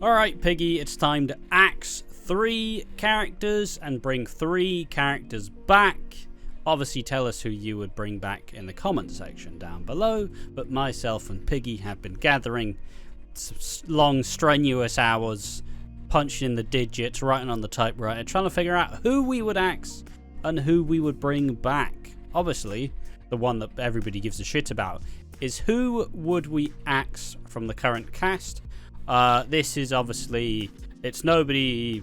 Alright, Piggy, it's time to axe 3 characters and bring 3 characters back. Obviously, tell us who you would bring back in the comment section down below. But myself and Piggy have been gathering long, strenuous hours, punching in the digits, writing on the typewriter, trying to figure out who we would axe and who we would bring back. Obviously, the one that everybody gives a shit about is who would we axe from the current cast. This is obviously, it's nobody,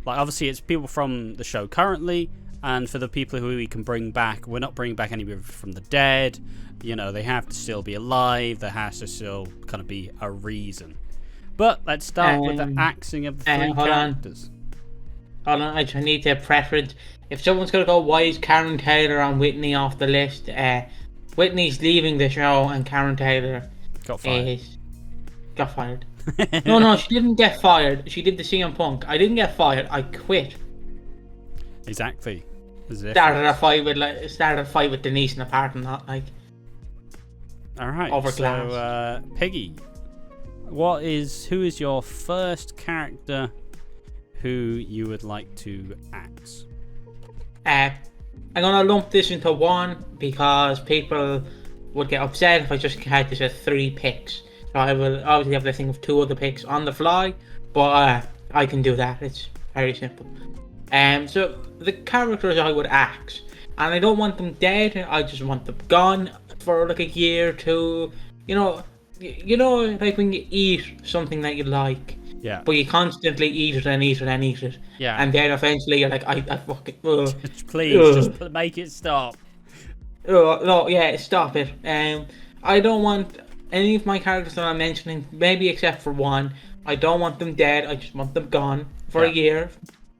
like obviously it's people from the show currently, and for the people who we can bring back, we're not bringing back anybody from the dead. You know, they have to still be alive, there has to still kind of be a reason. But let's start with the axing of the 3 characters. Hold on, I just need to preference. If someone's going to go, why is Karen Taylor and Whitney off the list? Whitney's leaving the show and Karen Taylor got fired. No, she didn't get fired. She did the CM Punk. I didn't get fired. I quit. Exactly. Started a fight with Denise in the parking lot, like. All right. Over glass. So, Piggy, who is your first character who you would like to axe? I'm gonna lump this into one because people would get upset if I just had this as 3 picks. So I will obviously have to think of 2 other picks on the fly, but I can do that. It's very simple. So the characters I would axe, and I don't want them dead. I just want them gone for like a year or 2. You know, like when you eat something that you like. Yeah. But you constantly eat it and eat it and eat it. Yeah. And then eventually you're like, I fucking. Please, just make it stop. No, yeah, stop it. I don't want any of my characters that I'm mentioning, maybe except for one. I don't want them dead. I just want them gone for a year.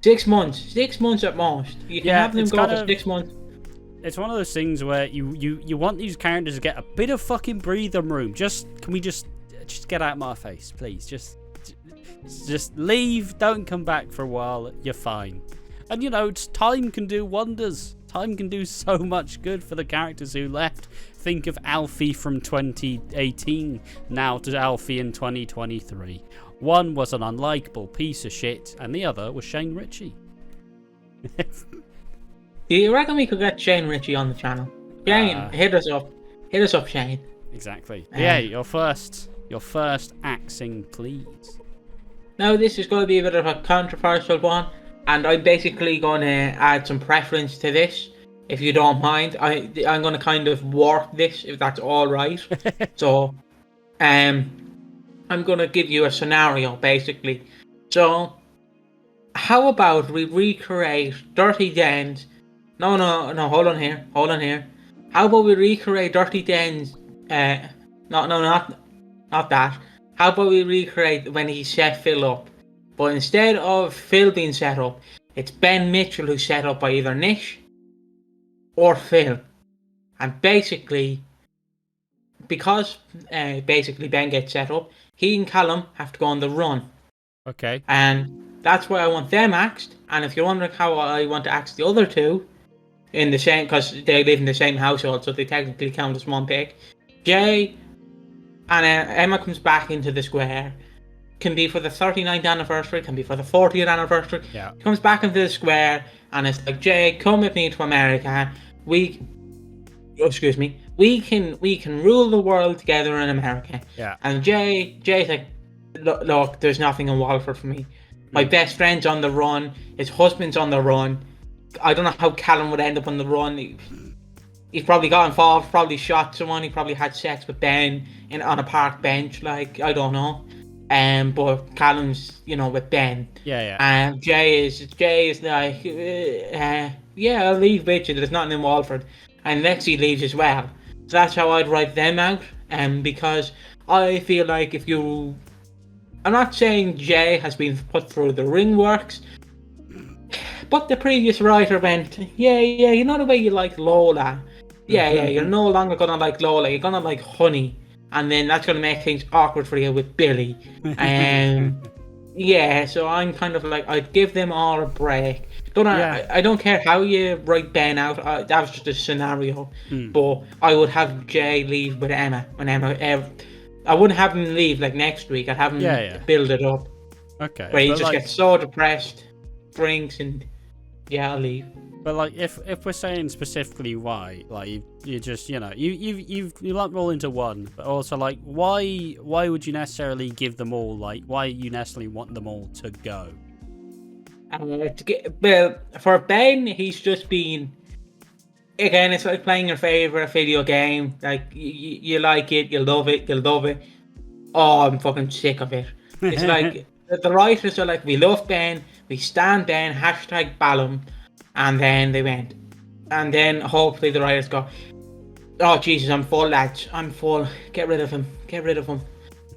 6 months. 6 months at most. You can have them go for 6 months. It's one of those things where you want these characters to get a bit of fucking breathing room. Can we just get out of my face, please? Just leave, don't come back for a while, you're fine. And you know, time can do wonders. Time can do so much good for the characters who left. Think of Alfie from 2018, now to Alfie in 2023. One was an unlikable piece of shit, and the other was Shane Ritchie. Do you reckon we could get Shane Ritchie on the channel? Shane, hit us up. Hit us up, Shane. Exactly. Yeah, your first axing, please. Now this is going to be a bit of a controversial one, and I'm basically going to add some preference to this, if you don't mind. I'm going to kind of work this, if that's all right. So, I'm going to give you a scenario, basically. So, how about we recreate Dirty Den's? No, hold on here. How about we recreate Dirty Den's? Not that. How about we recreate when he set Phil up? But instead of Phil being set up, it's Ben Mitchell who's set up by either Nish or Phil. And basically, because Ben gets set up, he and Callum have to go on the run. Okay. And that's why I want them axed. And if you're wondering how I want to axe the other 2, in the same, because they live in the same household, so they technically count as one pick. Jay and Emma comes back into the square. Can be for the 39th anniversary, can be for the 40th anniversary. Yeah. She comes back into the square and it's like, Jay, come with me to America. We can rule the world together in America. Yeah. And Jay's like, look, there's nothing in Walford for me. My best friend's on the run. His husband's on the run. I don't know how Callum would end up on the run. He's probably got involved, probably shot someone. He probably had sex with Ben on a park bench. Like, I don't know. But Callum's, with Ben. Yeah. And Jay is like, I'll leave with you. There's nothing in Walford. And Lexi leaves as well. So that's how I'd write them out. Because I feel like I'm not saying Jay has been put through the ring works, but the previous writer went, you know the way you like Lola? You're no longer gonna like Lola, you're gonna like Honey. And then that's gonna make things awkward for you with Billy. So I'm kind of like, I'd give them all a break. I don't care how you write Ben out, that was just a scenario. But I would have Jay leave with Emma when Emma I wouldn't have him leave like next week. I'd have him build it up. Okay. Where he just gets so depressed, drinks, and I'll leave. But like, if we're saying specifically why, like you just you lump them all into one, but also like why would you necessarily give them all, like why you necessarily want them all to go? Well, for Ben, he's just been. Again, it's like playing your favorite video game. Like you like it, you love it, you'll love it. Oh, I'm fucking sick of it. It's like the writers are like, we love Ben, we stand Ben, #Ballum, and then they went, and then hopefully the writers go, oh Jesus, I'm full, lads, I'm full. Get rid of him.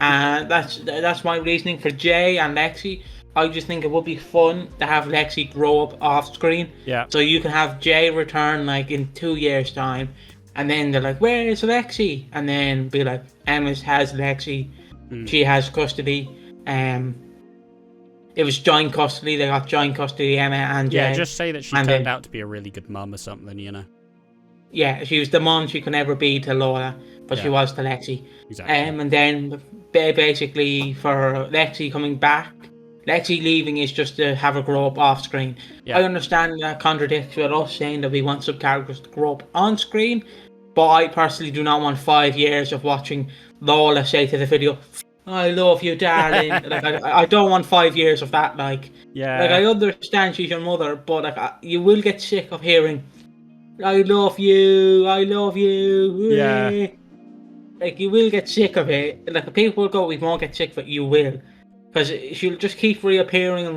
And that's my reasoning for Jay and Lexi. I just think it would be fun to have Lexi grow up off screen. Yeah. So you can have Jay return like in 2 years' time, and then they're like, "Where is Lexi?" And then be like, "Emma has Lexi. She has custody." It was joint custody. They got joint custody, Emma and Jay. Yeah, just say that she turned out to be a really good mum or something, you know. Yeah, she was the mom she could never be to Laura, but she was to Lexi. Exactly. And then basically for Lexi coming back. Lexi leaving is just to have her grow up off screen. Yeah. I understand that contradicts with us saying that we want some characters to grow up on screen, but I personally do not want 5 years of watching Lola say to the video, "I love you, darling." Like I don't want 5 years of that. Like I understand she's your mother, but like you will get sick of hearing, "I love you, I love you." Yeah. Like you will get sick of it. Like people will go, "We won't get sick of it." You will. Because she'll just keep reappearing, and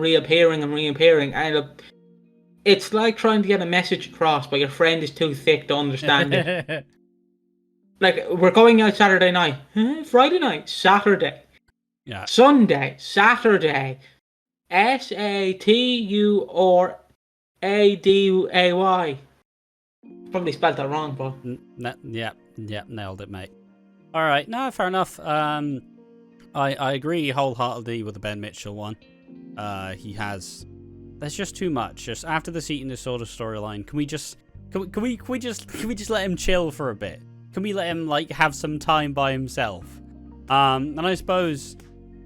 it's like trying to get a message across, but your friend is too thick to understand it. Like, we're going out Saturday night. Friday night? Saturday. Yeah. Sunday. Saturday. SATURADAY. Probably spelled that wrong, but... Yeah, nailed it, mate. Alright, no, fair enough. I agree wholeheartedly with the Ben Mitchell one. There's just too much. Just after this eating disorder storyline, can we just let him chill for a bit? Can we let him like have some time by himself? And I suppose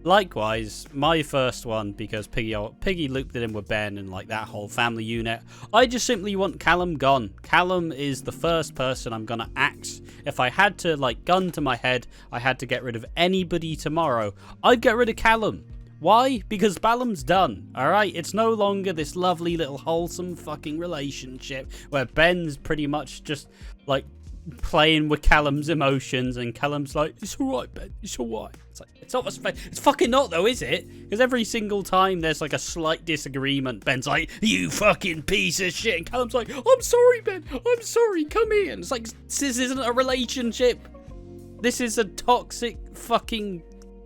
likewise, my first one, because Piggy looped it in with Ben and like that whole family unit. I just simply want Callum gone. Callum is the first person I'm gonna axe. If I had to, like, gun to my head, I had to get rid of anybody tomorrow, I'd get rid of Callum. Why? Because Ballum's done, alright? It's no longer this lovely little wholesome fucking relationship where Ben's pretty much just, like, playing with Callum's emotions and Callum's like, "It's alright, Ben, it's alright." It's like, it's fucking not though, is it? Because every single time there's like a slight disagreement, Ben's like, "You fucking piece of shit," and Callum's like, "I'm sorry, Ben, I'm sorry, come here." And it's like, this isn't a relationship. This is a toxic fucking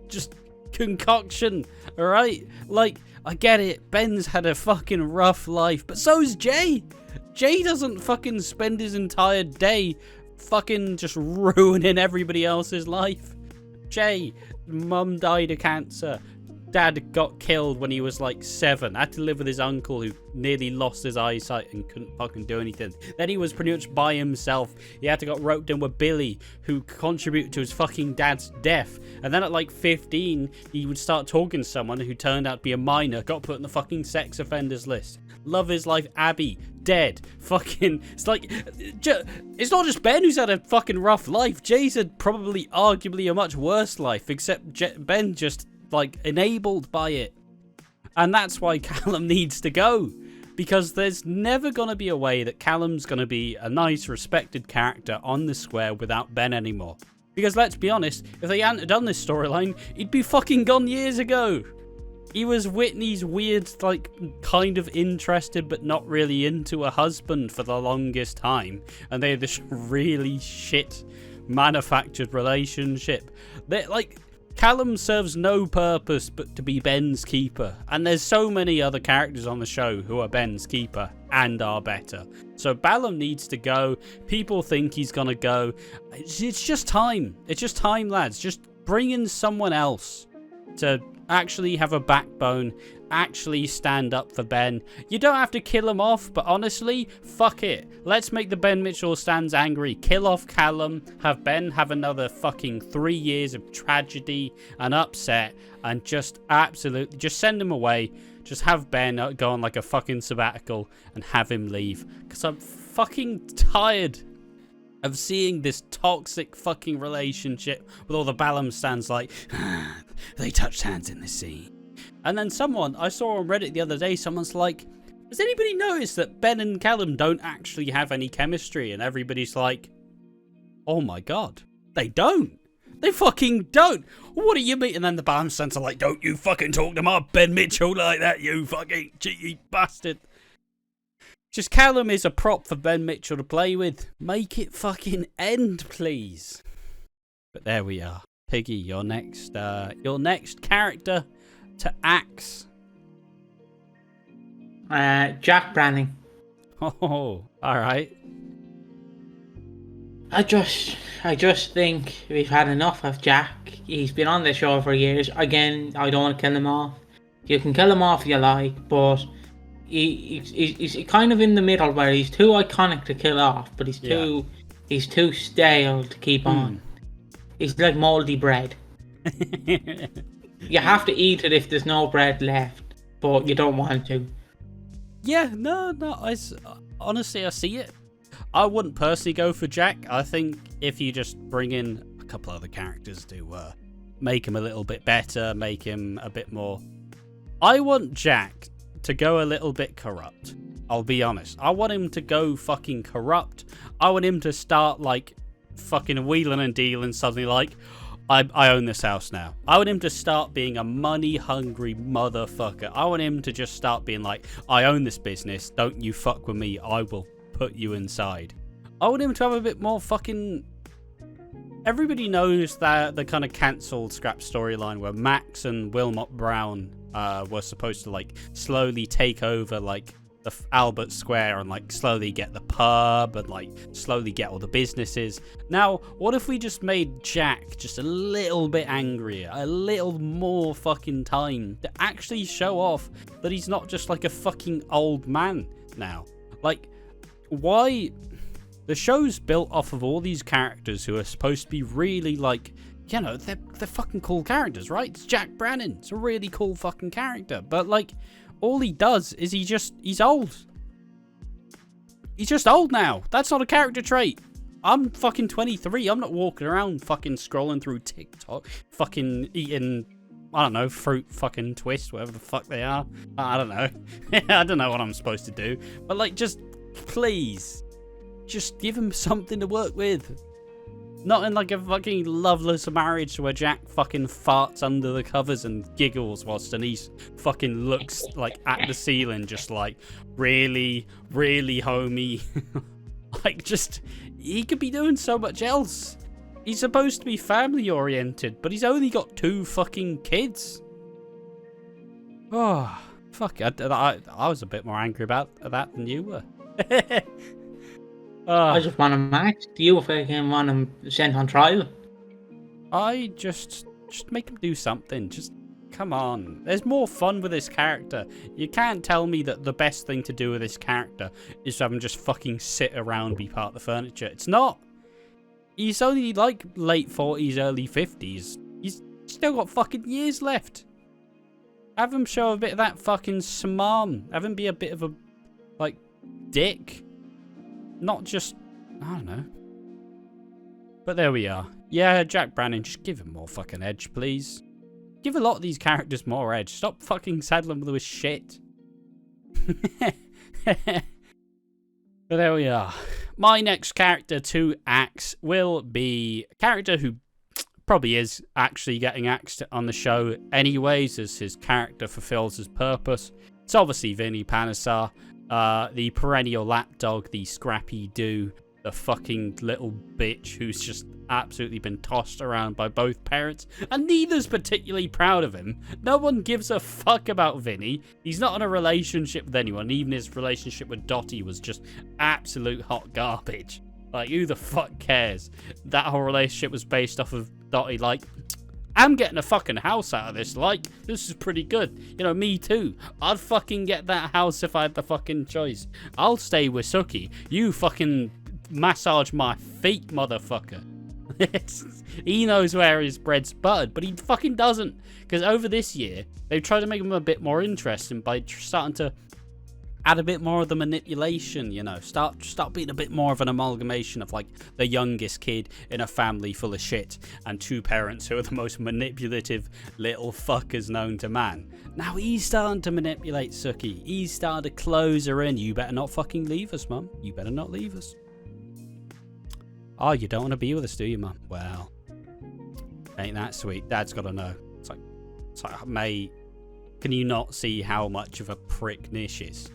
just concoction, alright? Like, I get it, Ben's had a fucking rough life, but so's Jay. Jay doesn't fucking spend his entire day fucking just ruining everybody else's life. Jay, mum died of cancer. Dad got killed when he was like 7. Had to live with his uncle who nearly lost his eyesight and couldn't fucking do anything. Then he was pretty much by himself. He had to get roped in with Billy, who contributed to his fucking dad's death. And then at like 15, he would start talking to someone who turned out to be a minor, got put on the fucking sex offenders list. Love his life, Abby, dead. Fucking, it's like, it's not just Ben who's had a fucking rough life. Jay's had probably arguably a much worse life, except Ben just like enabled by it. And that's why Callum needs to go, because there's never gonna be a way that Callum's gonna be a nice respected character on the square without Ben anymore. Because let's be honest, if they hadn't done this storyline, he'd be fucking gone years ago. He was Whitney's weird, like, kind of interested but not really into a husband for the longest time, and they had this really shit manufactured relationship. They like, Callum serves no purpose but to be Ben's keeper, and there's so many other characters on the show who are Ben's keeper and are better. So Ballum needs to go. People think he's gonna go. It's just time. It's just time, lads. Just bring in someone else to Actually have a backbone. Actually stand up for Ben. You don't have to kill him off, but honestly, fuck it. Let's make the Ben Mitchell stands angry. Kill off Callum. Have Ben have another fucking 3 years of tragedy and upset. And just absolutely, just send him away. Just have Ben go on like a fucking sabbatical and have him leave. Because I'm fucking tired of seeing this toxic fucking relationship with all the Ballum stands like, they touched hands in the sea. And then someone, I saw on Reddit the other day, someone's like, has anybody noticed that Ben and Callum don't actually have any chemistry? And everybody's like, oh my god, they don't. They fucking don't. What do you mean? And then the Ballum stands are like, don't you fucking talk to my Ben Mitchell like that, you fucking cheeky bastard. Just Callum is a prop for Ben Mitchell to play with. Make it fucking end, please. But there we are. Piggy, your next character to axe. Jack Branning. Oh, alright. I just think we've had enough of Jack. He's been on the show for years. Again, I don't want to kill him off. You can kill him off if you like, but he's kind of in the middle where he's too iconic to kill off, but he's too stale to keep on. He's like moldy bread. You have to eat it if there's no bread left, but you don't want to. Yeah, no, honestly, I see it. I wouldn't personally go for Jack. I think if you just bring in a couple other characters to make him a little bit better, make him a bit more... I want Jack to go a little bit corrupt. I'll be honest. I want him to go fucking corrupt. I want him to start like fucking wheeling and dealing suddenly like, I own this house now. I want him to start being a money-hungry motherfucker. I want him to just start being like, I own this business. Don't you fuck with me. I will put you inside. I want him to have a bit more fucking... Everybody knows that the kind of cancelled scrap storyline where Max and Wilmot Brown were supposed to like slowly take over like the Albert Square and like slowly get the pub and like slowly get all the businesses. Now, what if we just made Jack just a little bit angrier, a little more fucking time to actually show off that he's not just like a fucking old man now? Like, why? The show's built off of all these characters who are supposed to be really like, you know, they're fucking cool characters, right? It's Jack Brannon. It's a really cool fucking character. But like, all he does is he's old. He's just old now. That's not a character trait. I'm fucking 23. I'm not walking around fucking scrolling through TikTok, fucking eating, I don't know, fruit fucking twist, whatever the fuck they are. I don't know. I don't know what I'm supposed to do. But like, just please, just give him something to work with. Not in like a fucking loveless marriage where Jack fucking farts under the covers and giggles whilst Denise fucking looks like at the ceiling just like, really, really homie. Like just, he could be doing so much else. He's supposed to be family oriented, but he's only got 2 fucking kids. Oh, fuck. I was a bit more angry about that than you were. I just want him maxed. You fucking want him sent on trial. I just make him do something. Just come on. There's more fun with this character. You can't tell me that the best thing to do with this character is to have him just fucking sit around, be part of the furniture. It's not. He's only like late 40s, early 50s. He's still got fucking years left. Have him show a bit of that fucking smarm. Have him be a bit of a, like, dick. Not just, I don't know. But there we are. Yeah, Jack Brannon, just give him more fucking edge, please. Give a lot of these characters more edge. Stop fucking saddling them with shit. But there we are. My next character to axe will be a character who probably is actually getting axed on the show anyways, as his character fulfills his purpose. It's obviously Vinny Panesar. The perennial lapdog, the scrappy do, the fucking little bitch who's just absolutely been tossed around by both parents, and neither's particularly proud of him. No one gives a fuck about Vinny. He's not in a relationship with anyone. Even his relationship with Dottie was just absolute hot garbage. Like, who the fuck cares? That whole relationship was based off of Dottie like, I'm getting a fucking house out of this. Like, this is pretty good. You know, me too. I'd fucking get that house if I had the fucking choice. I'll stay with Suki. You fucking massage my feet, motherfucker. He knows where his bread's buttered, but he fucking doesn't. Because over this year, they've tried to make him a bit more interesting by starting to add a bit more of the manipulation, you know. Start being a bit more of an amalgamation of, like, the youngest kid in a family full of shit and two parents who are the most manipulative little fuckers known to man. Now he's starting to manipulate Suki. He's starting to close her in. You better not fucking leave us, Mum. You better not leave us. Oh, you don't want to be with us, do you, Mum? Well, ain't that sweet. Dad's got to know. It's like, mate, can you not see how much of a prick Nish is?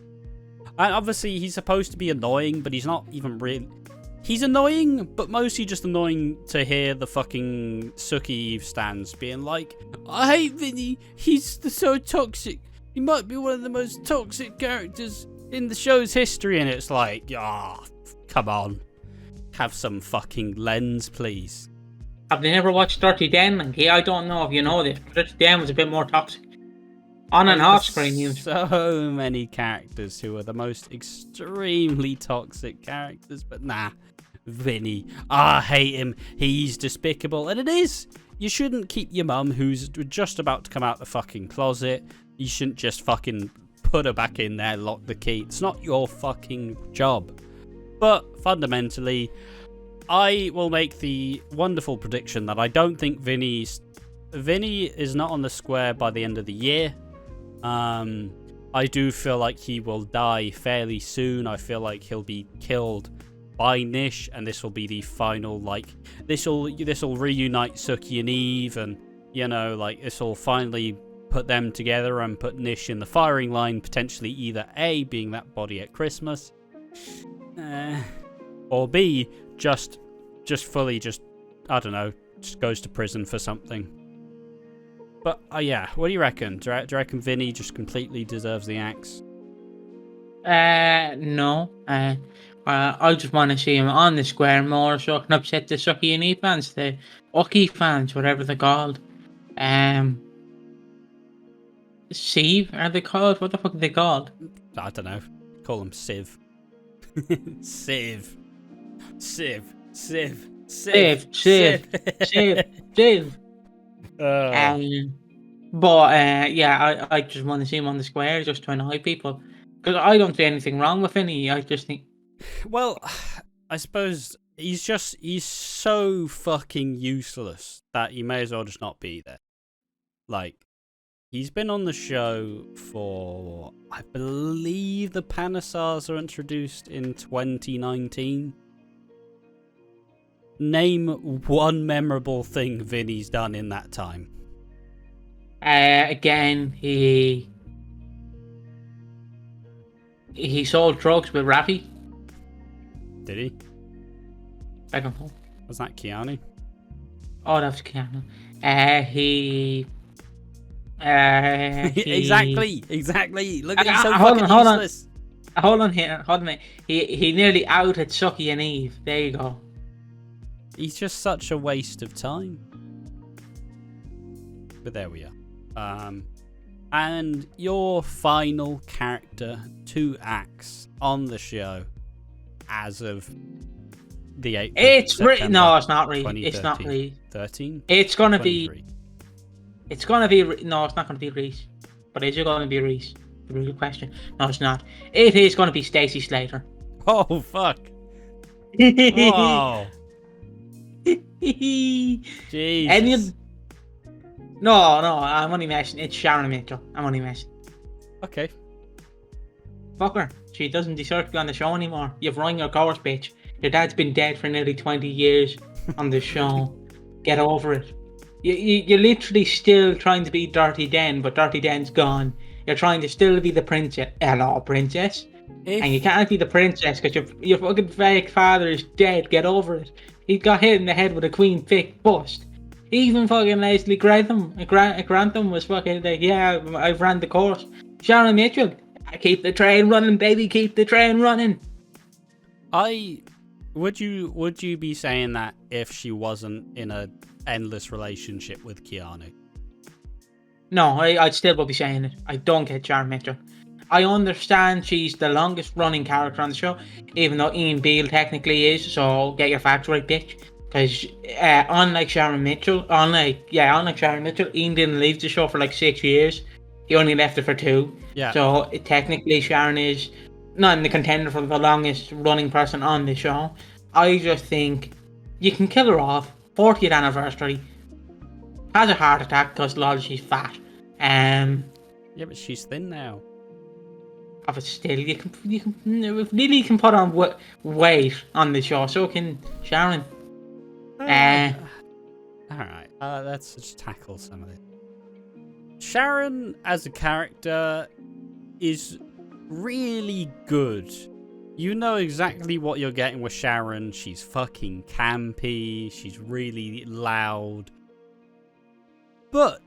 And obviously, he's supposed to be annoying, but he's not even really... He's annoying, but mostly just annoying to hear the fucking Suki Eve stands being like, I hate Vinny, he's so toxic. He might be one of the most toxic characters in the show's history. And it's like, ah, come on. Have some fucking lens, please. Have they never watched Dirty Den? Okay, I don't know if you know this, but Dirty Den was a bit more toxic. On and off screen, so many characters who are the most extremely toxic characters, but nah, Vinny, I hate him. He's despicable, and it is. You shouldn't keep your mum, who's just about to come out the fucking closet. You shouldn't just fucking put her back in there, lock the key. It's not your fucking job. But fundamentally, I will make the wonderful prediction that I don't think Vinny is not on the square by the end of the year. I do feel like he will die fairly soon. I feel like he'll be killed by Nish, and this will be the final, like, this will reunite Suki and Eve, and, you know, like, this will finally put them together and put Nish in the firing line, potentially either A, being that body at Christmas, or B, just fully, I don't know, just goes to prison for something. But, yeah, what do you reckon? Do you reckon Vinny just completely deserves the axe? No. I just want to see him on the square more so I can upset the Suki and Eve fans, the Ucky fans, whatever they're called. Sieve, are they called? What the fuck are they called? I don't know. Call them Civ. Civ. Civ. Civ. Civ. Civ. Civ. Civ. Yeah, I just want to see him on the square just to annoy people. Because I don't see anything wrong with Vinny. I just think... Well, I suppose he's so fucking useless that you may as well just not be there. Like, he's been on the show for, I believe the Panasars are introduced in 2019. Name one memorable thing Vinny's done in that time. Again, he sold drugs with Rafi. Did he? I don't know. Was that Keanu? Oh, that was Keanu. Exactly. Look at him, so hold fucking on, useless. Hold on here. Hold on. He nearly outed Suki and Eve. There you go. He's just such a waste of time. But there we are. And your final character to axe on the show as of the 8th It's Reese. No, it's not Reese. It's not Reese. 13? It's gonna be. It's gonna be. No, it's not gonna be Reese. But is it gonna be Reese? The real question. No, it's not. It is gonna be Stacey Slater. Oh fuck! Whoa! Jesus. No, I'm only messing. It's Sharon Mitchell. I'm only messing. Okay. Fuck her. She doesn't deserve to be on the show anymore. You've run your course, bitch. Your dad's been dead for nearly 20 years on the show. Get over it. You're literally still trying to be Dirty Den, but Dirty Den's gone. You're trying to still be the princess. Hello, princess. And you can't be the princess because your fucking fake father is dead. Get over it. He got hit in the head with a Queen Vic bust. Even fucking Leslie Grantham was fucking like, yeah, I've ran the course. Sharon Mitchell, keep the train running, baby, keep the train running. Would you be saying that if she wasn't in a endless relationship with Keanu. No, I still will be saying it. I don't get Sharon Mitchell. I understand she's the longest running character on the show, even though Ian Beale technically is, so get your facts right, bitch. Because unlike Sharon Mitchell, Ian didn't leave the show for like 6 years. He only left it for 2. Yeah. So technically Sharon is not in the contender for the longest running person on the show. I just think you can kill her off, 40th anniversary, has a heart attack because lol she's fat. Yeah, but she's thin now. But still, you can Lily can put on weight on the show, so can Sharon. Alright, let's just tackle some of it. Sharon as a character is really good. You know exactly what you're getting with Sharon. She's fucking campy. She's really loud. But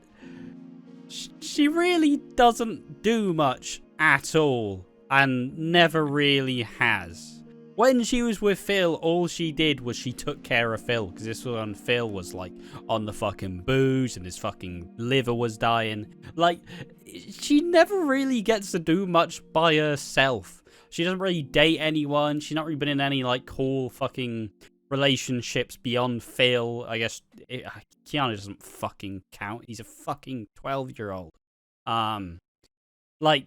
she really doesn't do much at all. And never really has. When she was with Phil, all she did was she took care of Phil. Because this was when Phil was like on the fucking booze and his fucking liver was dying. Like, she never really gets to do much by herself. She doesn't really date anyone. She's not really been in any like cool fucking relationships beyond Phil. I guess Keanu doesn't fucking count. He's a fucking 12-year-old. Like,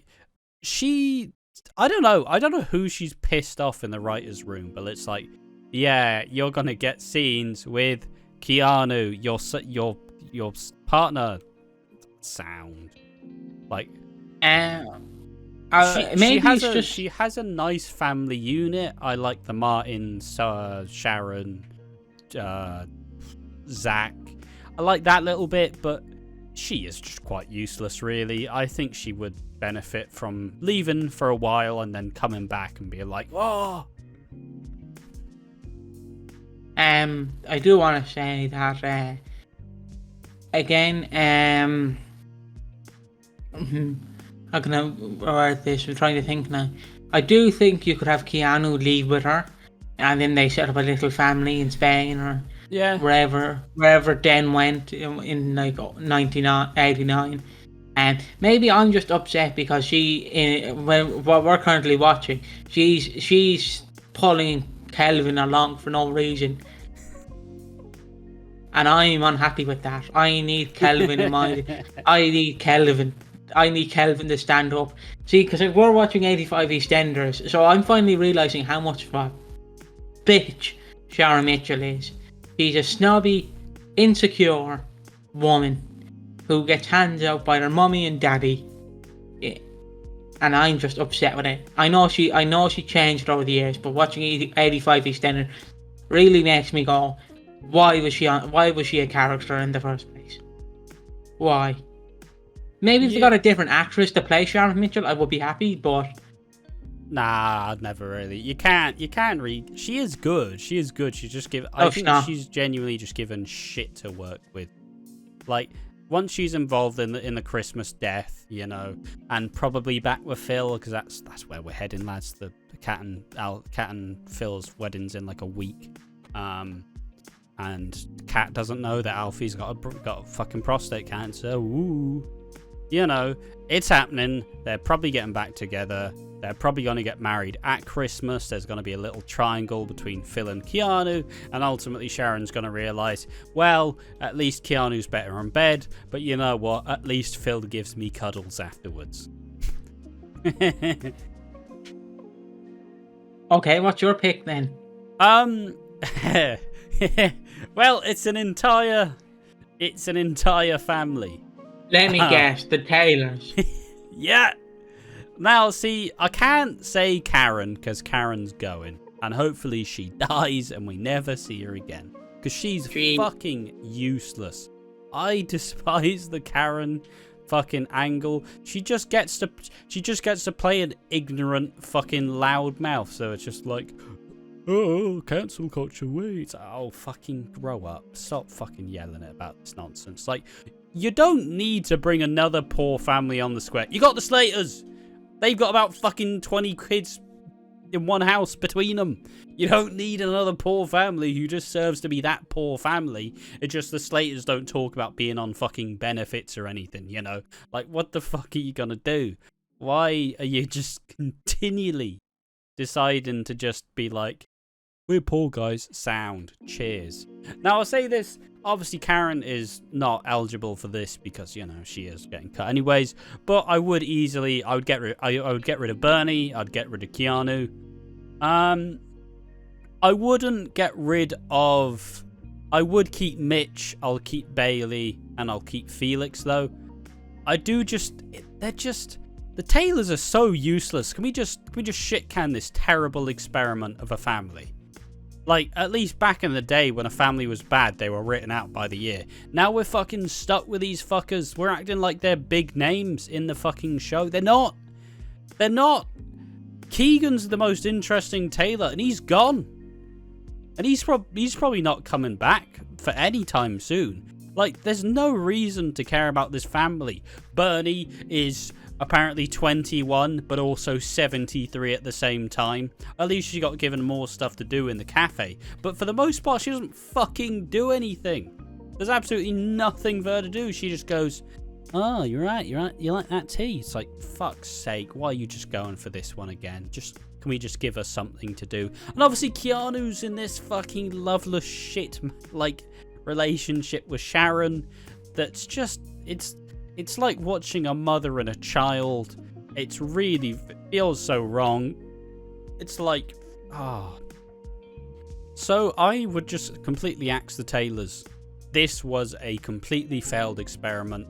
I don't know who she's pissed off in the writer's room, but it's like, yeah, you're gonna get scenes with Keanu, your partner. Sound like she has a nice family unit. I like the Martins, Sharon, Zach. I like that little bit, but she is just quite useless, really. I think she would benefit from leaving for a while and then coming back and being like, oh. I do want to say that again, how can I word this? I'm trying to think now. I do think you could have Keanu leave with her, and then they set up a little family in Spain or wherever Den went in like 1989. And maybe I'm just upset because what we're currently watching, she's pulling Kelvin along for no reason, and I'm unhappy with that. I need Kelvin in my. I need Kelvin to stand up. See, because we're watching 85 EastEnders, so I'm finally realizing how much of a bitch Sharon Mitchell is. She's a snobby, insecure woman who gets hands out by her mummy and daddy, and I'm just upset with it. I know she changed over the years, but watching 85 EastEnders really makes me go, why was she a character in the first place? Why? Maybe if they got a different actress to play Sharon Mitchell, I would be happy, but nah, I'd never really. You can't read. She is good. She's just given. I think she's genuinely just given shit to work with. Like, once she's involved in the Christmas death, you know, and probably back with Phil, because that's where we're heading, lads. The Cat and Phil's wedding's in like a week, and Cat doesn't know that Alfie's got a fucking prostate cancer. Ooh. You know, it's happening. They're probably getting back together. They're probably going to get married at Christmas. There's going to be a little triangle between Phil and Keanu. And ultimately, Sharon's going to realise, well, at least Keanu's better in bed. But you know what? At least Phil gives me cuddles afterwards. Okay, what's your pick then? Well, it's an entire family. Let me guess, the Taylors. Yeah. Now, see, I can't say Karen because Karen's going. And hopefully she dies and we never see her again. Because she's fucking useless. I despise the Karen fucking angle. She just gets to play an ignorant fucking loudmouth. So it's just like, oh, cancel culture, wait. Oh, fucking grow up. Stop fucking yelling about this nonsense. Like, you don't need to bring another poor family on the square. You got the Slaters. They've got about fucking 20 kids in one house between them. You don't need another poor family who just serves to be that poor family. It's just the Slaters don't talk about being on fucking benefits or anything, you know? Like, what the fuck are you gonna do? Why are you just continually deciding to just be like, we're poor guys, sound, cheers. Now, I'll say this, obviously Karen is not eligible for this because, you know, she is getting cut anyways, but I would get rid of Bernie, I'd get rid of Keanu. I wouldn't get rid of, I would keep Mitch, I'll keep Bailey, and I'll keep Felix though. The Taylors are so useless. Can we just shit can this terrible experiment of a family? Like, at least back in the day when a family was bad, they were written out by the year. Now we're fucking stuck with these fuckers. We're acting like they're big names in the fucking show. They're not. They're not. Keegan's the most interesting Taylor, and he's gone. And he's probably not coming back for any time soon. Like, there's no reason to care about this family. Bernie is apparently 21, but also 73 at the same time. At least she got given more stuff to do in the cafe. But for the most part, she doesn't fucking do anything. There's absolutely nothing for her to do. She just goes, oh, you're right, you like that tea? It's like, fuck's sake, why are you just going for this one again? Can we just give her something to do? And obviously Keanu's in this fucking loveless shit, like, relationship with Sharon. That's just, it's like watching a mother and a child. It feels so wrong. It's like, So I would just completely axe the Taylors. This was a completely failed experiment.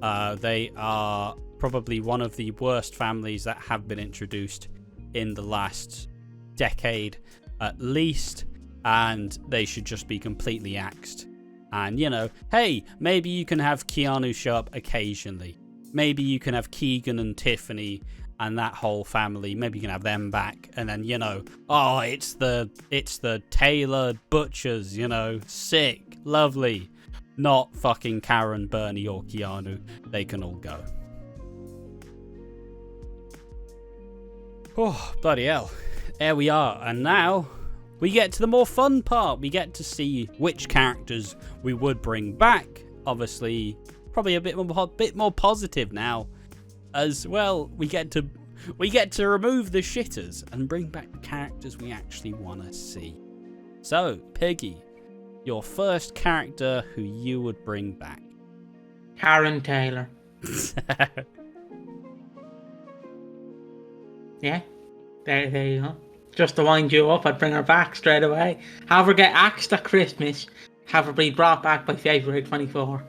They are probably one of the worst families that have been introduced in the last decade at least. And they should just be completely axed. And, you know, hey, maybe you can have Keanu show up occasionally. Maybe you can have Keegan and Tiffany and that whole family. Maybe you can have them back. And then, you know, oh, it's the Taylor Butchers, you know, sick, lovely. Not fucking Karen, Bernie, or Keanu. They can all go. Oh, bloody hell. There we are. And now we get to the more fun part. We get to see which characters we would bring back. Obviously, probably a bit more positive now. As well, we get to remove the shitters and bring back the characters we actually want to see. So, Piggy, your first character who you would bring back. Karen Taylor. Yeah, there you go. Just to wind you up, I'd bring her back straight away. Have her get axed at Christmas. Have her be brought back by February 24.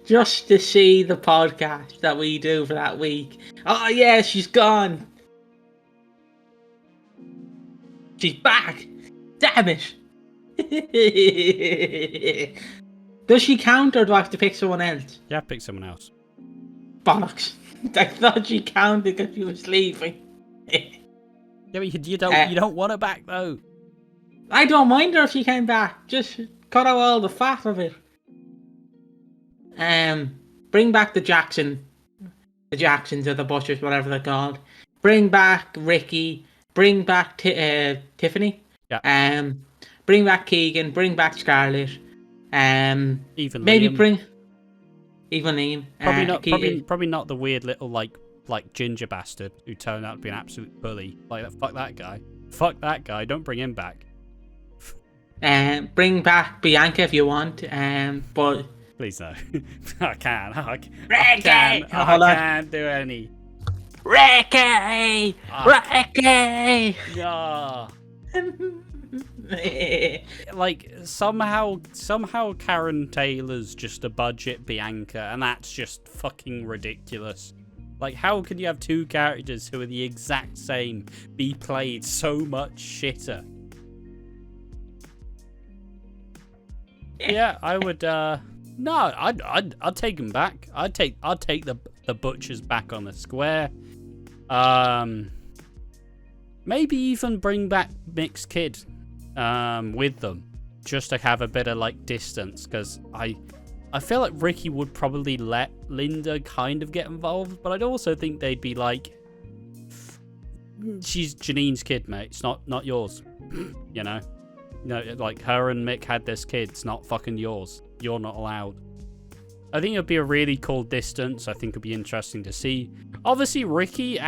Just to see the podcast that we do for that week. Oh yeah, she's gone. She's back. Damn it. Does she count or do I have to pick someone else? Yeah, pick someone else. Bollocks. I thought she counted because she was sleeping. Yeah, but you don't want her back though. I don't mind her if she came back. Just cut out all the fat of it. Bring back the Jacksons or the Butchers, whatever they're called. Bring back Ricky. Bring back Tiffany. Yeah. Bring back Keegan. Bring back Scarlett. Even maybe Liam. bring even Liam. Probably not the weird little like ginger bastard who turned out to be an absolute bully. Like, fuck that guy. Fuck that guy. Don't bring him back. Bring back Bianca if you want. But please no. I can't do any. Ricky! Ricky! Yeah. Like, somehow Karen Taylor's just a budget Bianca, and that's just fucking ridiculous. Like, how can you have two characters who are the exact same be played so much shitter? Yeah, I would. No, I'd take them back. I'd take the Butchers back on the square. Maybe even bring back Mixed Kid, with them, just to have a bit of like distance. Because I feel like Ricky would probably let Linda kind of get involved, but I'd also think they'd be like, she's Janine's kid, mate. It's not yours. You know? No, like, her and Mick had this kid. It's not fucking yours. You're not allowed. I think it'd be a really cool distance. I think it'd be interesting to see. Obviously, Ricky's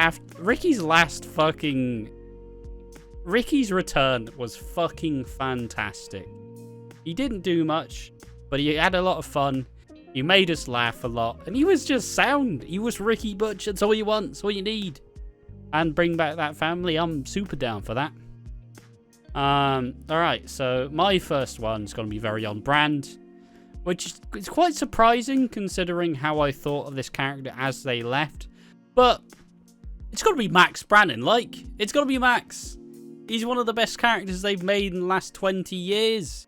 return was fucking fantastic. He didn't do much, but he had a lot of fun. He made us laugh a lot, and he was just sound. He was Ricky Butch. That's all you want. That's all you need. And bring back that family. I'm super down for that. Alright, so my first one's going to be very on brand, which is quite surprising considering how I thought of this character as they left. But it's got to be Max Brannon. Like, it's got to be Max. He's one of the best characters they've made in the last 20 years.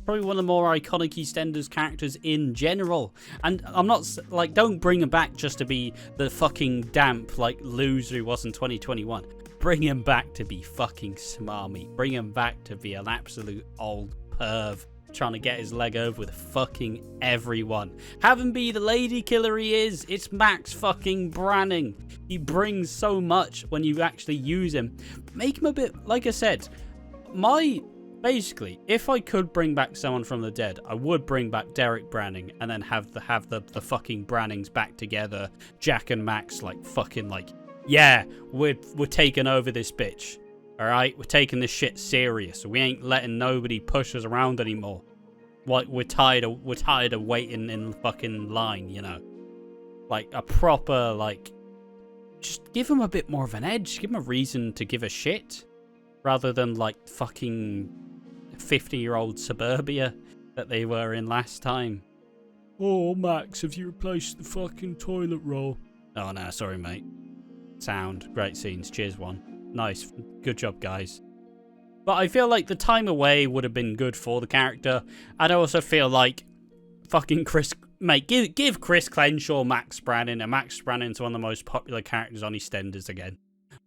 Probably one of the more iconic Eastenders characters in general. And I'm not, like, don't bring him back just to be the fucking damp, like, loser he was in 2021. Bring him back to be fucking smarmy. Bring him back to be an absolute old perv trying to get his leg over with fucking everyone. Have him be the lady killer he is. It's Max fucking Branning. He brings so much when you actually use him. Make him a bit, like I said, basically, if I could bring back someone from the dead, I would bring back Derek Branning and then have the fucking Brannings back together. Jack and Max, like, fucking, like, yeah, we're taking over this bitch. Alright? We're taking this shit serious. We ain't letting nobody push us around anymore. Like, we're tired of waiting in the fucking line, you know? Like, a proper, like, just give them a bit more of an edge. Give them a reason to give a shit. Rather than, like, fucking 50-year-old suburbia that they were in last time. Oh, Max, have you replaced the fucking toilet roll? Oh, no, sorry, mate. Sound. Great scenes. Cheers, one. Nice. Good job, guys. But I feel like the time away would have been good for the character. And I also feel like fucking Chris... Mate, give Chris Crenshaw Max Brannon, and Max Brannon's one of the most popular characters on EastEnders again.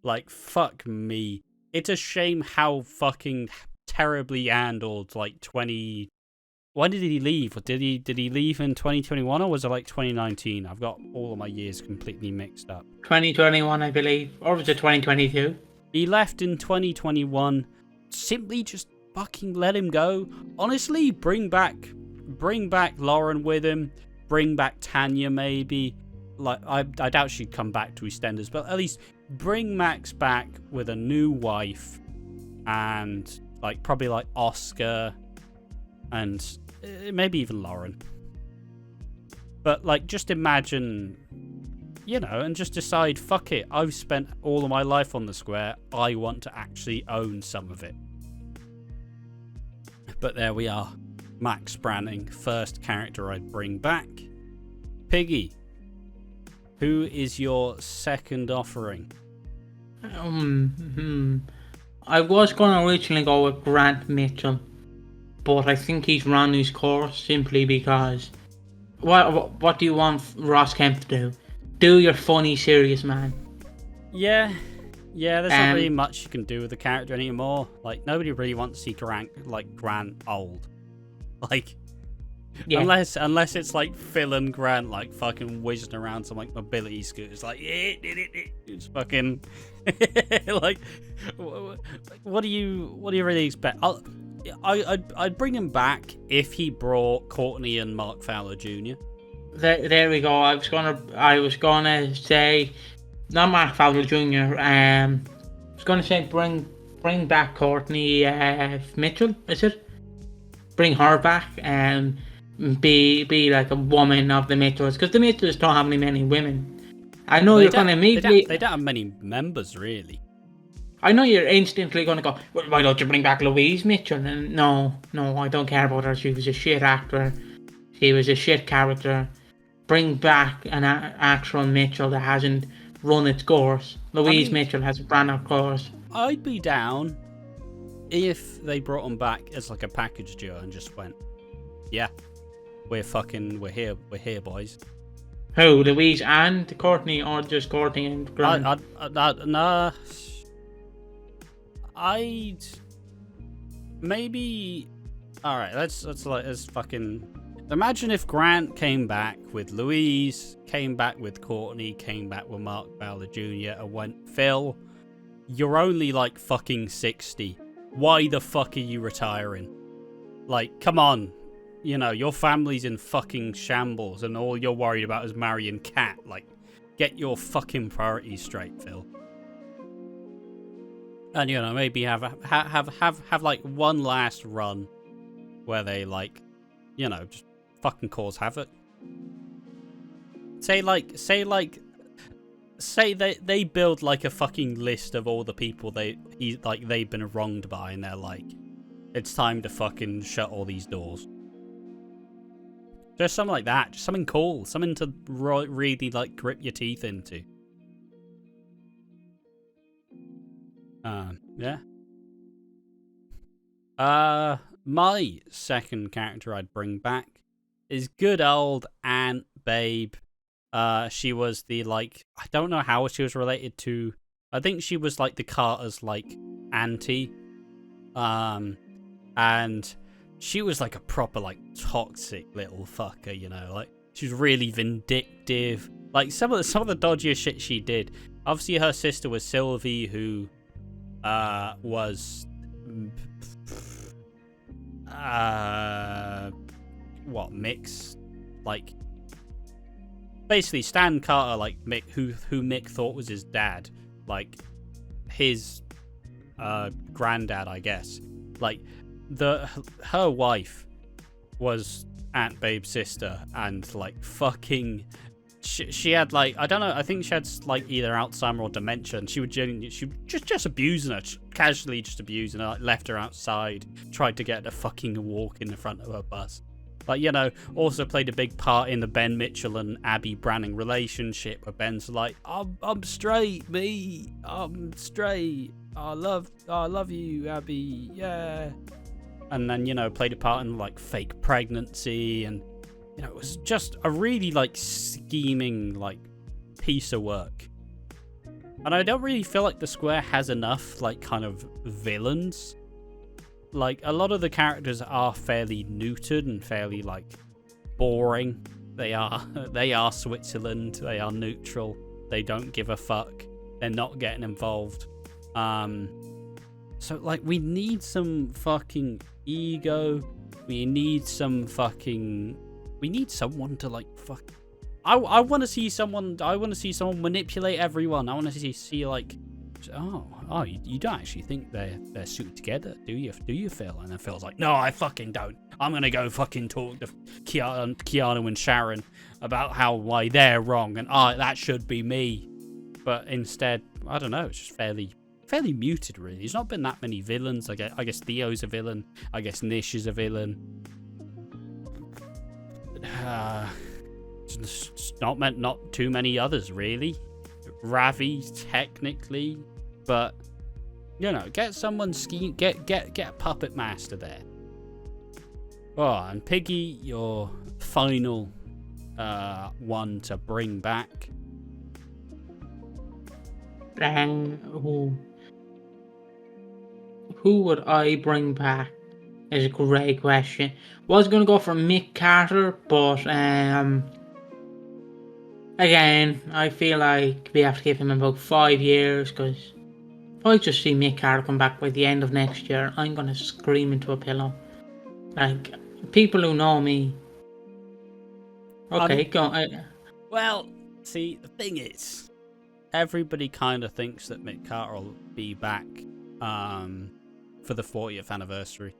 Like, fuck me. It's a shame how fucking terribly handled, like, 20... When did he leave? Did he leave in 2021 or was it like 2019? I've got all of my years completely mixed up. 2021, I believe. Or was it 2022? He left in 2021. Simply just fucking let him go. Honestly, bring back Lauren with him. Bring back Tanya, maybe. Like, I doubt she'd come back to EastEnders, but at least bring Max back with a new wife and, like, probably like Oscar and maybe even Lauren. But, like, just imagine, you know, and just decide, fuck it, I've spent all of my life on the square, I want to actually own some of it. But there we are. Max Branning, first character I'd bring back. Piggy, who is your second offering? I was going to originally go with Grant Mitchell, but I think he's run his course simply because what do you want Ross Kemp to do? Do your funny, serious man. Yeah, there's not really much you can do with the character anymore. Like, nobody really wants to see Grant old. Like, yeah. Unless it's like Phil and Grant, like, fucking whizzing around some, like, mobility scooters, like, it's fucking, like, what do you really expect? I'd bring him back if he brought Courtney and Mark Fowler Jr. There we go. I was gonna say not Mark Fowler Jr. I was gonna say bring back Courtney Mitchell. Is it? Bring her back and be like a woman of the Mitchells, because the Mitchells don't have many women. I know you're gonna immediately. They don't have many members, really. I know you're instantly going to go, well, why don't you bring back Louise Mitchell? And no, I don't care about her. She was a shit actor. She was a shit character. Bring back an actual Mitchell that hasn't run its course. Louise Mitchell has run her course. I'd be down if they brought them back as like a package duo and just went, yeah, we're here, boys. Who, Louise and Courtney, or just Courtney and Grant? Nah. I'd maybe. All right, let's fucking imagine if Grant came back with Louise, came back with Courtney, came back with Mark Fowler Jr. and went, Phil, you're only like fucking 60. Why the fuck are you retiring? Like, come on. You know, your family's in fucking shambles and all you're worried about is marrying Kat. Like, get your fucking priorities straight, Phil. And, you know, maybe have like one last run where they, like, you know, just fucking cause havoc. Say they build like a fucking list of all the people they've been wronged by, and they're like, it's time to fucking shut all these doors. Just something like that. Just something cool. Something to really like grip your teeth into. Yeah. My second character I'd bring back is good old Aunt Babe. She was the, like, I don't know how she was related to, I think she was like the Carter's like auntie. And she was like a proper like toxic little fucker, you know, like she's really vindictive. Like some of the dodgiest shit she did. Obviously her sister was Sylvie, who was Mick's, like, basically Stan Carter, like Mick, who Mick thought was his dad, like his granddad, I guess. Like her wife was Aunt Babe's sister, and like fucking she had like, I don't know, I think she had like either Alzheimer or dementia, and she would just abusing her, casually just abusing her, like left her outside, tried to get her to fucking walk in the front of her bus. Like, you know, also played a big part in the Ben Mitchell and Abby Branning relationship, where Ben's like, I'm straight, me. I'm straight. I love you, Abby. Yeah. And then, you know, played a part in like fake pregnancy, and you know, it was just a really like scheming like piece of work. And I don't really feel like the Square has enough like kind of villains. Like, a lot of the characters are fairly neutered and fairly, like, boring. They are Switzerland. They are neutral. They don't give a fuck. They're not getting involved. So, like, we need some fucking ego. We need someone to, like, fuck. I want to see someone manipulate everyone. I want to see like, oh, you don't actually think they're suited together, do you, Phil? And then Phil's like, no, I fucking don't. I'm gonna go fucking talk to Keanu and Sharon about why they're wrong, and that should be me. But instead, I don't know, it's just fairly muted, really. There's not been that many villains. I guess Theo's a villain. I guess Nish is a villain. It's not too many others, really. Ravi, technically, but you know, get someone get a puppet master there. Oh, and Piggy, your final one to bring back. Who would I bring back is a great question. Was going to go for Mick Carter, but again, I feel like we have to give him about 5 years, because if I just see Mick Carter come back by the end of next year, I'm going to scream into a pillow. Like, people who know me. Okay, go on. Well, see, the thing is, everybody kind of thinks that Mick Carter will be back for the 40th anniversary.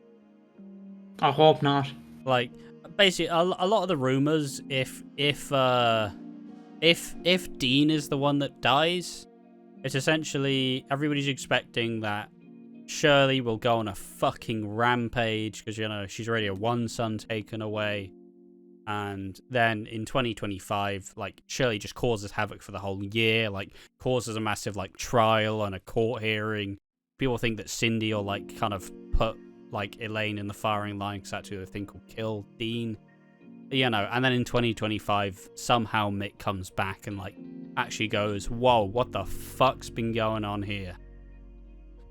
I hope not. Like, basically, a lot of the rumors, if Dean is the one that dies, it's essentially everybody's expecting that Shirley will go on a fucking rampage, because, you know, she's already had one son taken away. And then in 2025, like, Shirley just causes havoc for the whole year, like, causes a massive, like, trial and a court hearing. People think that Cindy will, like, kind of put, like, Elaine in the firing line, because that's who they think will kill Dean. You know, and then in 2025, somehow Mick comes back and, like, actually goes, whoa, what the fuck's been going on here?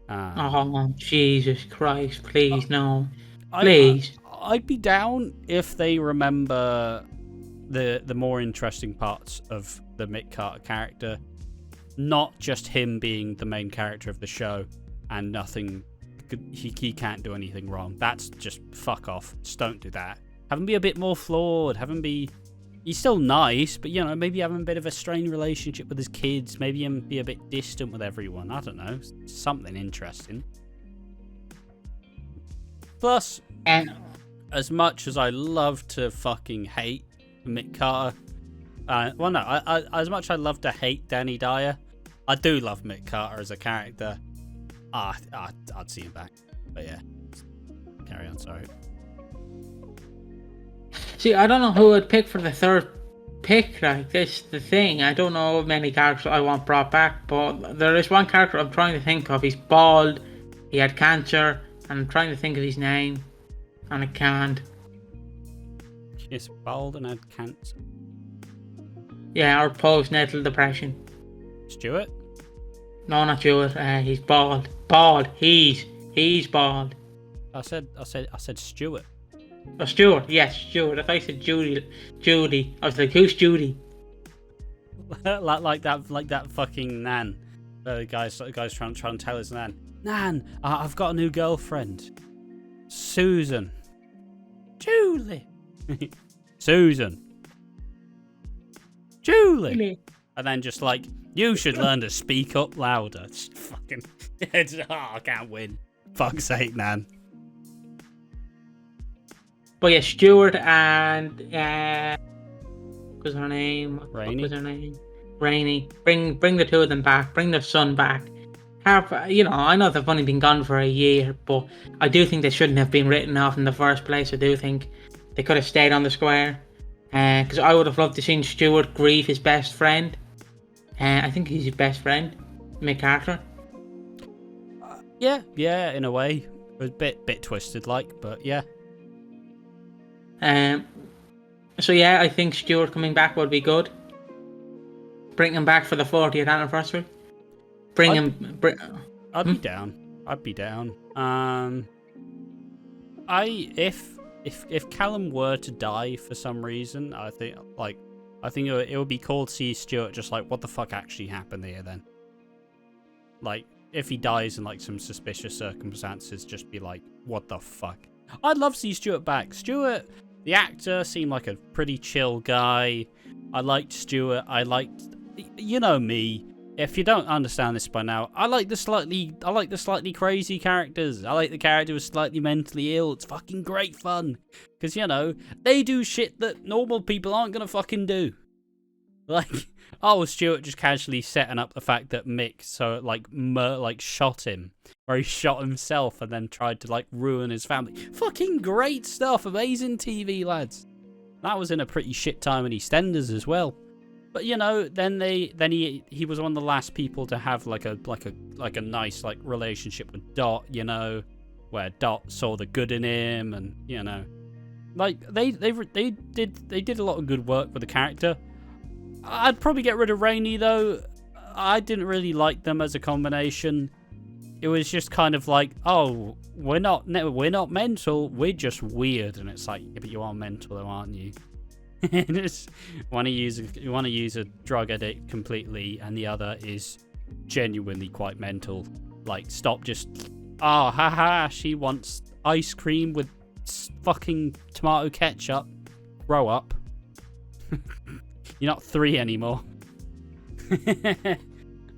Oh, Jesus Christ, please, no. Please. I'd be down if they remember the more interesting parts of the Mick Carter character. not just him being the main character of the show and nothing. He can't do anything wrong. That's just fuck off. Just don't do that. Have him be a bit more flawed. Have him be. He's still nice, but maybe have a bit of a strained relationship with his kids. Maybe him be a bit distant with everyone. I don't know. Something interesting. Plus, as much as I love to fucking hate Mick Carter, as much as I love to hate Danny Dyer, I do love Mick Carter as a character. I'd see him back. But yeah, carry on, sorry. See, I don't know who I'd pick for the third pick. Like, this the thing. I don't know many characters I want brought back, but there is one character I'm trying to think of. He's bald, he had cancer, and I'm trying to think of his name, and I can't. He's bald and had cancer. Yeah, or postnatal depression. Stuart? No, not Stuart. He's bald. Bald. He's bald. I said Stuart. Oh, Stuart. Yes, Stuart. I thought you said Judy. I was like, who's Judy? like that fucking Nan. The guy's trying to tell his Nan. Nan, I've got a new girlfriend. Susan. Julie. Susan. Julie. And then just like, you should learn to speak up louder. Just fucking, I can't win. Fuck's sake, Nan. But yeah, Stuart and what was her name? Rainey. What was her name? Rainey. Bring the two of them back. Bring their son back. I know they've only been gone for a year, but I do think they shouldn't have been written off in the first place. I do think they could have stayed on the square. Because I would have loved to see Stuart grieve his best friend. I think he's his best friend, Mick Carter. Yeah, in a way. It was a bit twisted, but yeah. So yeah, I think Stuart coming back would be good. Bring him back for the 40th anniversary. I'd be down. I'd be down. If Callum were to die for some reason, I think it would be cool to see Stuart just like, what the fuck actually happened here then? Like, if he dies in like some suspicious circumstances, just be like, what the fuck? I'd love to see Stuart back. Stuart, the actor, seemed like a pretty chill guy. I liked Stuart. You know me. If you don't understand this by now, I like the slightly crazy characters. I like the character who's slightly mentally ill. It's fucking great fun. Because, they do shit that normal people aren't going to fucking do. Like, Stuart just casually setting up the fact that Mick shot him. Or he shot himself and then tried to, ruin his family. Fucking great stuff. Amazing TV, lads. That was in a pretty shit time in Eastenders as well. But then he was one of the last people to have like a nice relationship with Dot, where Dot saw the good in him, and they did a lot of good work with the character. I'd probably get rid of Rainey though. I didn't really like them as a combination. It was just kind of like, oh, we're not mental, we're just weird, and it's like, yeah, but you are mental though, aren't you? Just want to use a drug addict completely, and the other is genuinely quite mental. Like, stop just, haha, she wants ice cream with fucking tomato ketchup. Grow up. You're not 3 anymore.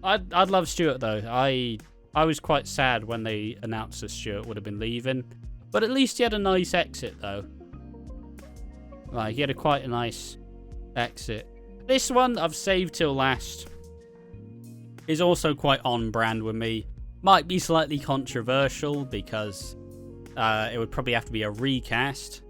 I'd love Stuart though. I was quite sad when they announced that Stuart would have been leaving, but at least he had a nice exit though. Like, he had quite a nice exit. This one I've saved till last. Is also quite on brand with me. Might be slightly controversial because it would probably have to be a recast.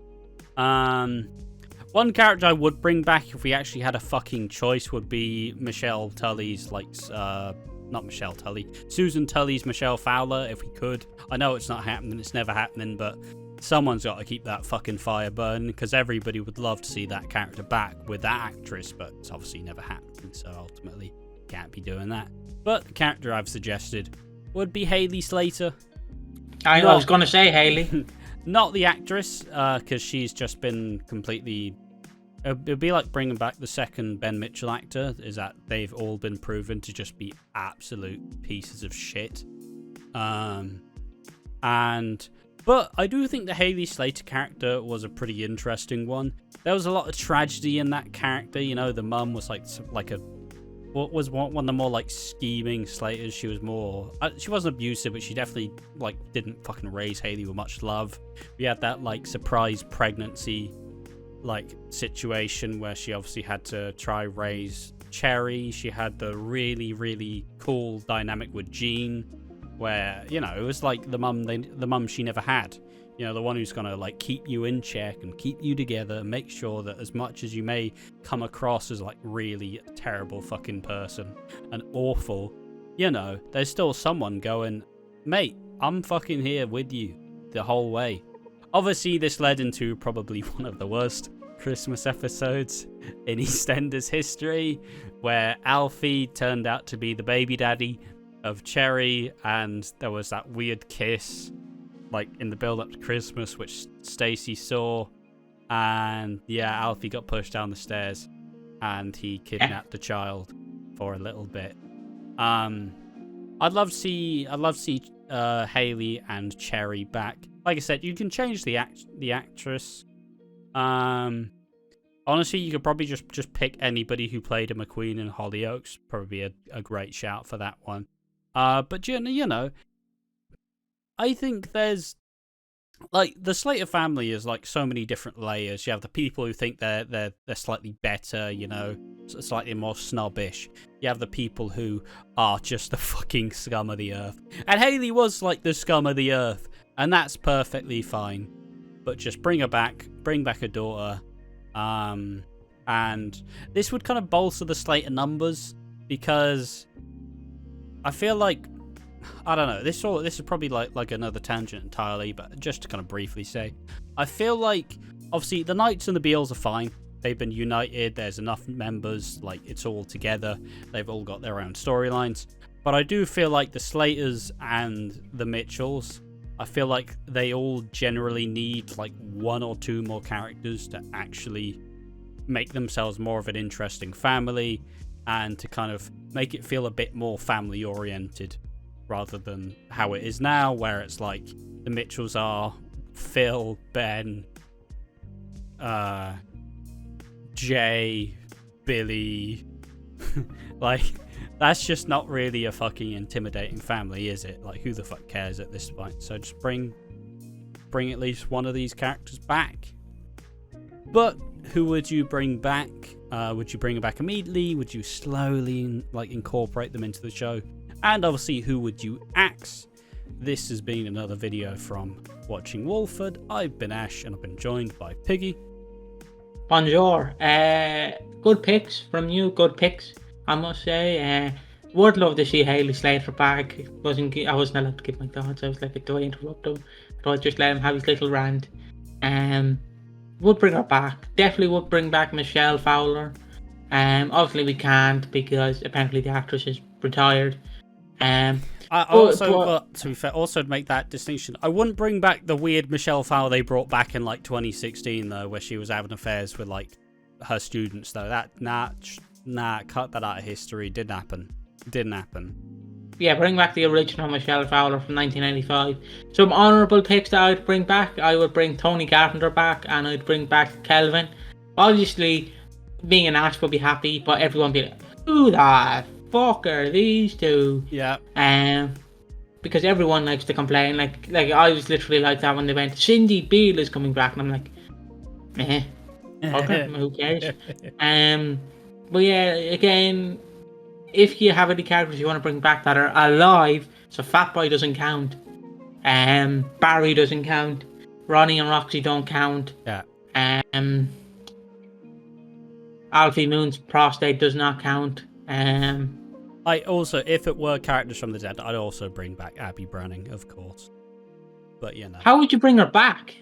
One character I would bring back if we actually had a fucking choice would be Michelle Tully's, not Michelle Tully, Susan Tully's Michelle Fowler, if we could. I know it's not happening, it's never happening, but someone's got to keep that fucking fire burning, because everybody would love to see that character back with that actress, but it's obviously never happening, so ultimately can't be doing that. But the character I've suggested would be Hayley Slater. I was going to say Hayley. Not the actress, because she's just been completely it'd be like bringing back the second Ben Mitchell actor. Is that they've all been proven to just be absolute pieces of shit. But I do think the Haley Slater character was a pretty interesting one. There was a lot of tragedy in that character. You know, the mum was like a what was one of the more like scheming Slaters. She was more she wasn't abusive, but she definitely like didn't fucking raise Haley with much love. We had that like surprise pregnancy like situation where she obviously had to try raise Cherry. She had the really cool dynamic with Jean, where, you know, it was like the mum she never had. You know, the one who's gonna like keep you in check and keep you together and make sure that as much as you may come across as like really a terrible fucking person and awful, you know, there's still someone going, mate, I'm fucking here with you the whole way. Obviously, this led into probably one of the worst Christmas episodes in EastEnders history, where Alfie turned out to be the baby daddy of Cherry, and there was that weird kiss like in the build up to Christmas, which Stacey saw, and yeah, Alfie got pushed down the stairs and he kidnapped the child for a little bit. I'd love to see Haley and Cherry back. Like I said, you can change the actress. Honestly, you could probably just pick anybody who played a McQueen in Hollyoaks. Probably a great shout for that one. But you know, I think there's like the Slater family is like so many different layers. You have the people who think they're slightly better, you know, slightly more snobbish. You have the people who are just the fucking scum of the earth. And Haley was like the scum of the earth, and that's perfectly fine. But just bring her back, bring back her daughter. And this would kind of bolster the Slater numbers, because I feel like, I don't know, this is probably like another tangent entirely, but just to kind of briefly say, I feel like obviously the Knights and the Beals are fine. They've been united. There's enough members, like it's all together. They've all got their own storylines. But I do feel like the Slaters and the Mitchells, I feel like they all generally need like one or two more characters to actually make themselves more of an interesting family, and to kind of make it feel a bit more family oriented, rather than how it is now, where it's like the Mitchells are Phil, Ben, Jay, Billy. Like, that's just not really a fucking intimidating family, is it? Like, who the fuck cares at this point? So just bring at least one of these characters back. But who would you bring back? Would you bring them back immediately? Would you slowly like incorporate them into the show? And obviously, who would you axe? This has been another video from Watching Walford. I've been Ash, and I've been joined by Piggy. Bonjour. Good picks from you. Good picks, I must say. Would love to see Haley Slater back. I wasn't allowed to give my thoughts. I was like, do I interrupt him? Do I just let him have his little rant? Would bring her back. Definitely would bring back Michelle Fowler. Obviously we can't, because apparently the actress is retired. To be fair, also make that distinction, I wouldn't bring back the weird Michelle Fowler they brought back in like 2016 though, where she was having affairs with like her students though. That cut that out of history. Didn't happen. Yeah, bring back the original Michelle Fowler from 1995. Some honourable picks that I'd bring back: I would bring Tony Carpenter back, and I'd bring back Kelvin. Obviously, being an Ash would be happy, but everyone would be like, who the fuck are these two? Yeah. Because everyone likes to complain. Like I was literally like that when they went, Cindy Beale is coming back, and I'm like, okay, who cares? But yeah, again, if you have any characters you want to bring back that are alive, so Fatboy doesn't count, Barry doesn't count, Ronnie and Roxy don't count. Yeah. Alfie Moon's prostate does not count. I also, if it were characters from the dead, I'd also bring back Abby Branning, of course. But you know, how would you bring her back?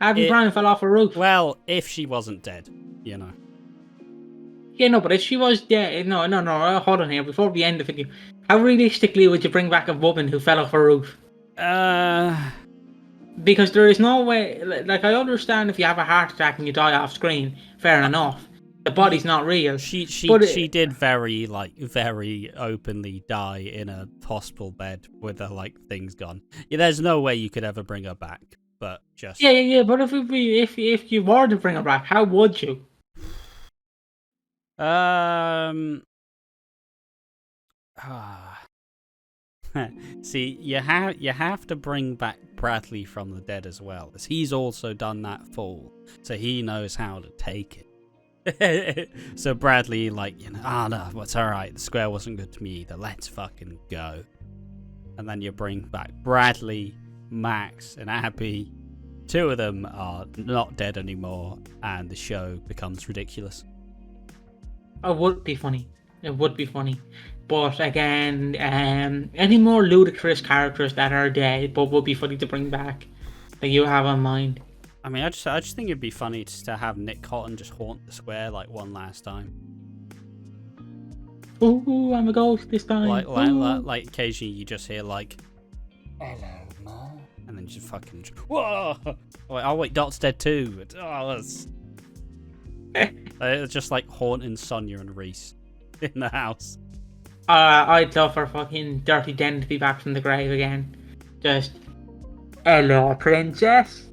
Abby Branning fell off a roof. Well, if she wasn't dead, you know. Yeah, no, but if she was dead, no, hold on here. Before we end the video, how realistically would you bring back a woman who fell off a roof? Because there is no way. Like, I understand if you have a heart attack and you die off screen, fair enough. The body's not real. She did very openly die in a hospital bed with her things gone. Yeah, there's no way you could ever bring her back. But just yeah. But if you were to bring her back, how would you? See, you have to bring back Bradley from the dead as well, as he's also done that fall, so he knows how to take it. So Bradley, no, it's alright, the square wasn't good to me either, let's fucking go. And then you bring back Bradley, Max, and Abby. Two of them are not dead anymore, and the show becomes ridiculous. It would be funny. It would be funny. But again, any more ludicrous characters that are dead but would be funny to bring back that you have in mind? I mean, I just think it'd be funny just to have Nick Cotton just haunt the square one last time. Ooh, I'm a ghost this time. Like occasionally you just hear hello, Ma, and then just fucking whoa. Oh wait, Dot's dead too. It's just like haunting Sonia and Reese in the house. I'd love for fucking Dirty Den to be back from the grave again. Just hello, princess.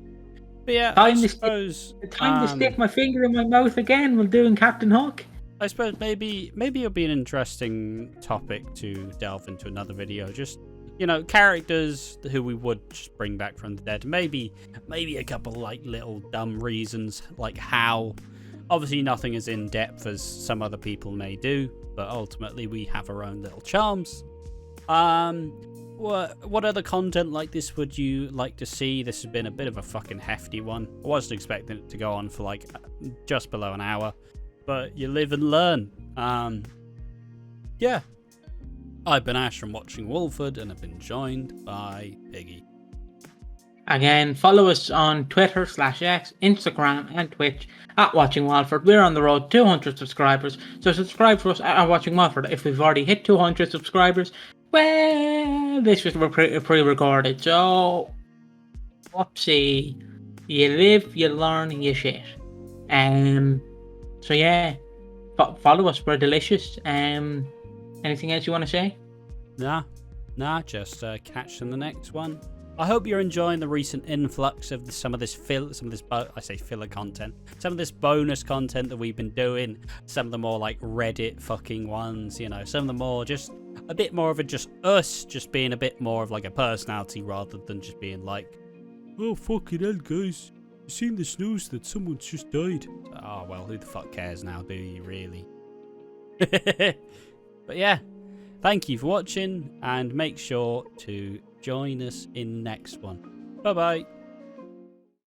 But yeah, time to stick my finger in my mouth again while doing Captain Hook. I suppose maybe it'll be an interesting topic to delve into another video. Just, characters who we would just bring back from the dead. Maybe a couple little dumb reasons, like how. Obviously, nothing as in depth as some other people may do, but ultimately we have our own little charms. What other content like this would you like to see? This has been a bit of a fucking hefty one. I wasn't expecting it to go on for just below an hour, but you live and learn. Yeah. I've been Ash from Watching Walford, and I've been joined by Piggy. Again, follow us on Twitter /X, Instagram, and Twitch at Watching Walford. We're on the road to 200 subscribers, so subscribe for us at Watching Walford. If we've already hit 200 subscribers, well, this was pre-recorded, so whoopsie. You live, you learn, and you shit. So yeah, follow us. We're delicious. Anything else you want to say? Nah. Just catch you in the next one. I hope you're enjoying the recent influx of some of this filler content, some of this bonus content that we've been doing, some of the more Reddit fucking ones, some of the more just a bit more of a just us, just being a bit more of a personality rather than just being oh fucking hell guys, you seen this news that someone's just died? Oh well, who the fuck cares now, do you really? But yeah, thank you for watching, and make sure to join us in next one. Bye bye.